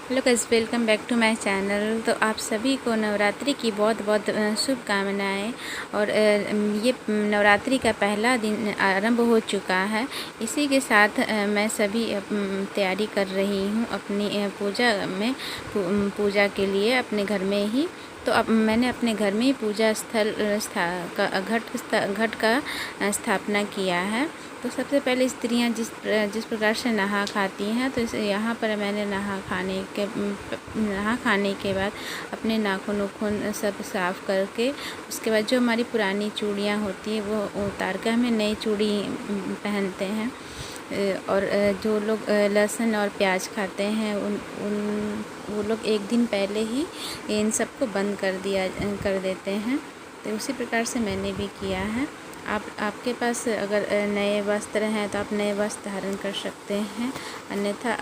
Hello guys, welcome back to my channel. तो आप सभी को नवरात्रि की बहुत बहुत शुभकामनाएं। और ये नवरात्रि का पहला दिन आरंभ हो चुका है। इसी के साथ मैं सभी तैयारी कर रही हूँ अपनी पूजा के लिए अपने घर में ही। तो अब मैंने अपने घर में ही पूजा स्थल घट का स्थापना किया है। तो सबसे पहले स्त्रियां जिस प्रकार से नहा खाती हैं, तो यहाँ पर मैंने नहा खाने के बाद अपने नाखून सब साफ़ करके, उसके बाद जो हमारी पुरानी चूड़ियाँ होती है वो उतार कर हमें नई चूड़ी पहनते हैं। और जो लोग लहसुन और प्याज खाते हैं वो लोग एक दिन पहले ही इन सबको बंद कर देते हैं। तो उसी प्रकार से मैंने भी किया है। आपके पास अगर नए वस्त्र हैं तो आप नए वस्त्र धारण कर सकते हैं, अन्यथा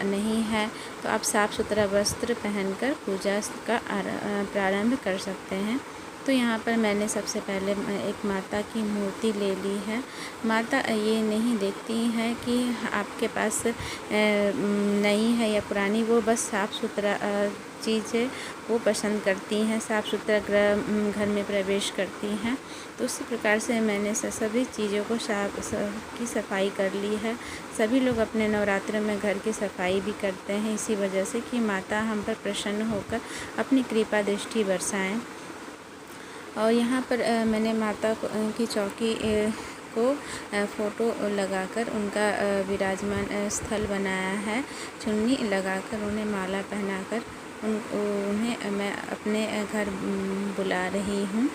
नहीं है तो आप साफ़ सुथरा वस्त्र पहनकर पूजा का प्रारंभ कर सकते हैं। तो यहाँ पर मैंने सबसे पहले एक माता की मूर्ति ले ली है। माता ये नहीं देखती हैं कि आपके पास नई है या पुरानी, वो बस साफ़ सुथरा चीज़ है वो पसंद करती हैं, साफ़ सुथरा घर में प्रवेश करती हैं। तो उसी प्रकार से मैंने सभी चीज़ों को की सफाई कर ली है। सभी लोग अपने नवरात्र में घर की सफाई भी करते हैं, इसी वजह से कि माता हम पर प्रसन्न होकर अपनी कृपा दृष्टि बरसाएं। और यहाँ पर मैंने माता की चौकी को फ़ोटो लगाकर उनका विराजमान स्थल बनाया है। चुन्नी लगाकर उन्हें माला पहनाकर उन्हें मैं अपने घर बुला रही हूँ,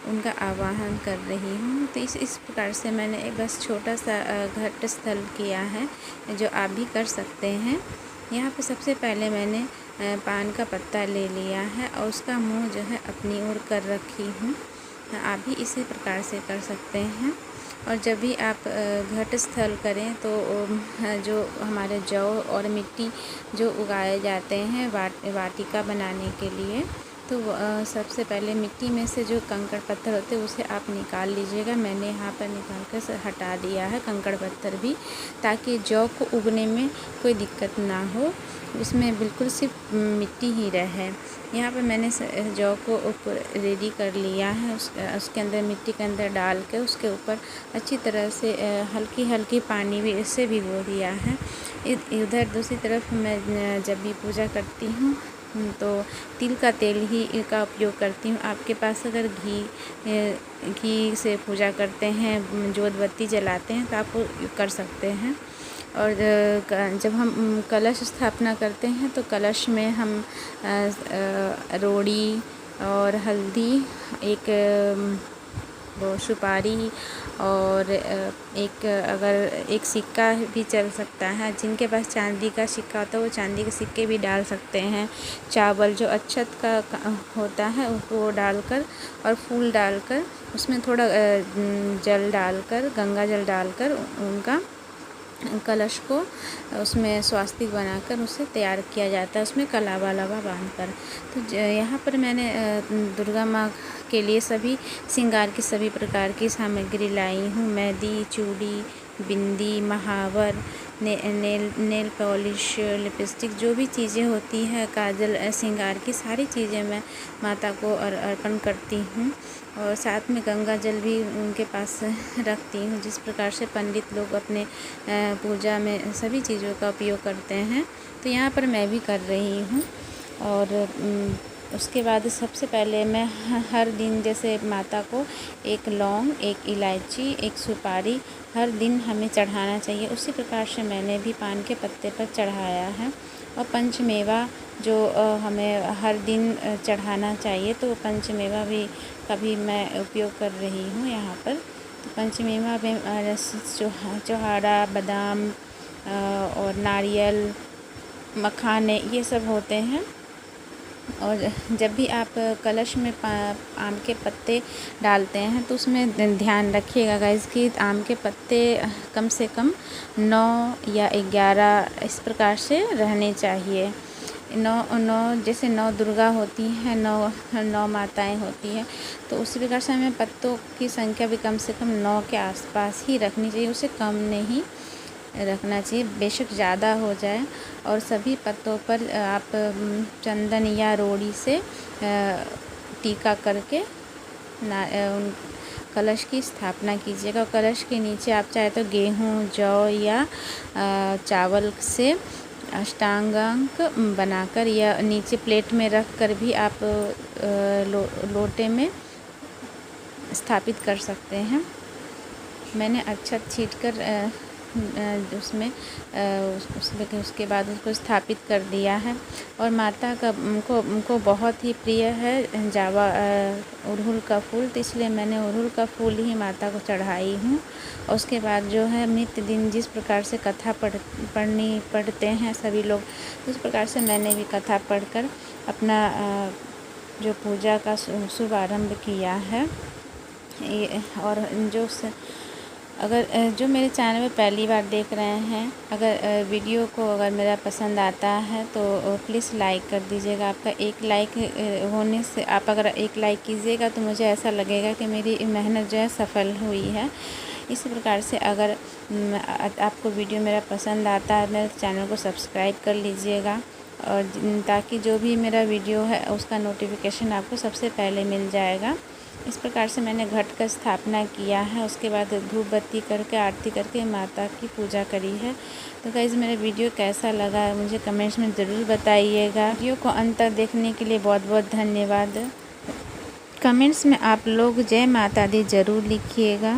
उनका आवाहन कर रही हूँ। तो इस प्रकार से मैंने बस छोटा सा घट स्थल किया है, जो आप भी कर सकते हैं। यहाँ पर सबसे पहले मैंने पान का पत्ता ले लिया है और उसका मुंह जो है अपनी ओर कर रखी हूँ। आप भी इसी प्रकार से कर सकते हैं। और जब भी आप घट स्थल करें तो जो हमारे जौ और मिट्टी जो उगाए जाते हैं वाटिका बनाने के लिए, तो सबसे पहले मिट्टी में से जो कंकड़ पत्थर होते हैं उसे आप निकाल लीजिएगा। मैंने यहाँ पर निकाल कर हटा दिया है कंकड़ पत्थर भी, ताकि जौ को उगने में कोई दिक्कत ना हो, उसमें बिल्कुल सिर्फ मिट्टी ही रहे। यहाँ पर मैंने जौ को ऊपर रेडी कर लिया है, उसके अंदर मिट्टी के अंदर डाल के उसके ऊपर अच्छी तरह से हल्की हल्की पानी भी इससे भिगो दिया है। इधर दूसरी तरफ मैं जब भी पूजा करती हूँ तो तिल का तेल ही का उपयोग करती हूँ। आपके पास अगर घी से पूजा करते हैं, जोत बत्ती जलाते हैं, तो आप कर सकते हैं। और जब हम कलश स्थापना करते हैं तो कलश में हम रोड़ी और हल्दी, एक वो सुपारी और एक सिक्का भी चल सकता है। जिनके पास चांदी का सिक्का होता है वो चांदी के सिक्के भी डाल सकते हैं। चावल जो अक्षत का होता है वो डालकर और फूल डालकर उसमें थोड़ा जल डालकर, गंगा जल डालकर उनका कलश को उसमें स्वास्तिक बनाकर उसे तैयार किया जाता है, उसमें कलावा लावा बांधकर। तो यहाँ पर मैंने दुर्गा माँ के लिए सभी श्रृंगार की सभी प्रकार की सामग्री लाई हूँ। मेहंदी, चूड़ी, बिंदी, महावर, नेल पॉलिश, लिपस्टिक, जो भी चीज़ें होती है, काजल, श्रृंगार की सारी चीज़ें मैं माता को अर्पण करती हूँ। और साथ में गंगा जल भी उनके पास रखती हूँ। जिस प्रकार से पंडित लोग अपने पूजा में सभी चीज़ों का उपयोग करते हैं, तो यहाँ पर मैं भी कर रही हूँ। और उसके बाद सबसे पहले मैं हर दिन जैसे माता को एक लौंग, एक इलायची, एक सुपारी हर दिन हमें चढ़ाना चाहिए, उसी प्रकार से मैंने भी पान के पत्ते पर चढ़ाया है। और पंचमेवा जो हमें हर दिन चढ़ाना चाहिए, तो पंचमेवा भी कभी मैं उपयोग कर रही हूँ यहाँ पर। तो पंचमेवा में चौहाड़ा, बादाम और नारियल, मखाने, ये सब होते हैं। और जब भी आप कलश में आम के पत्ते डालते हैं तो उसमें ध्यान रखिएगा गाइस कि आम के पत्ते कम से कम 9 या 11 इस प्रकार से रहने चाहिए। 9 जैसे 9 दुर्गा होती हैं, 9 माताएं होती हैं, तो उसी प्रकार से हमें पत्तों की संख्या भी कम से कम 9 के आसपास ही रखनी चाहिए, उससे कम नहीं। रखना चाहिए, बेशक ज़्यादा हो जाए। और सभी पत्तों पर आप चंदन या रोड़ी से टीका करके उन कलश की स्थापना कीजिएगा। कलश के नीचे आप चाहे तो गेहूँ, जौ या चावल से अष्टांगांक बनाकर या नीचे प्लेट में रख कर भी आप लोटे में स्थापित कर सकते हैं। मैंने अक्षत छींटकर उसके बाद उसको स्थापित कर दिया है। और माता का उनको बहुत ही प्रिय है जावा अड़हुल का फूल, तो इसलिए मैंने अड़हुल का फूल ही माता को चढ़ाई हूँ। और उसके बाद जो है नित्य दिन जिस प्रकार से कथा पढ़ते हैं सभी लोग, उस प्रकार से मैंने भी कथा पढ़कर अपना जो पूजा का शुभ आरंभ किया है। और अगर जो मेरे चैनल में पहली बार देख रहे हैं, अगर वीडियो को अगर मेरा पसंद आता है तो प्लीज़ लाइक कर दीजिएगा। आपका एक लाइक होने से, आप अगर एक लाइक कीजिएगा तो मुझे ऐसा लगेगा कि मेरी मेहनत जो है सफल हुई है। इसी प्रकार से अगर आपको वीडियो मेरा पसंद आता है, मेरे चैनल को सब्सक्राइब कर लीजिएगा, और ताकि जो भी मेरा वीडियो है उसका नोटिफिकेशन आपको सबसे पहले मिल जाएगा। इस प्रकार से मैंने घट का स्थापना किया है। उसके बाद धूप बत्ती करके आरती करके माता की पूजा करी है। तो गाइस मेरा वीडियो कैसा लगा मुझे कमेंट्स में ज़रूर बताइएगा। वीडियो को अंत तक देखने के लिए बहुत बहुत धन्यवाद। कमेंट्स में आप लोग जय माता दी ज़रूर लिखिएगा।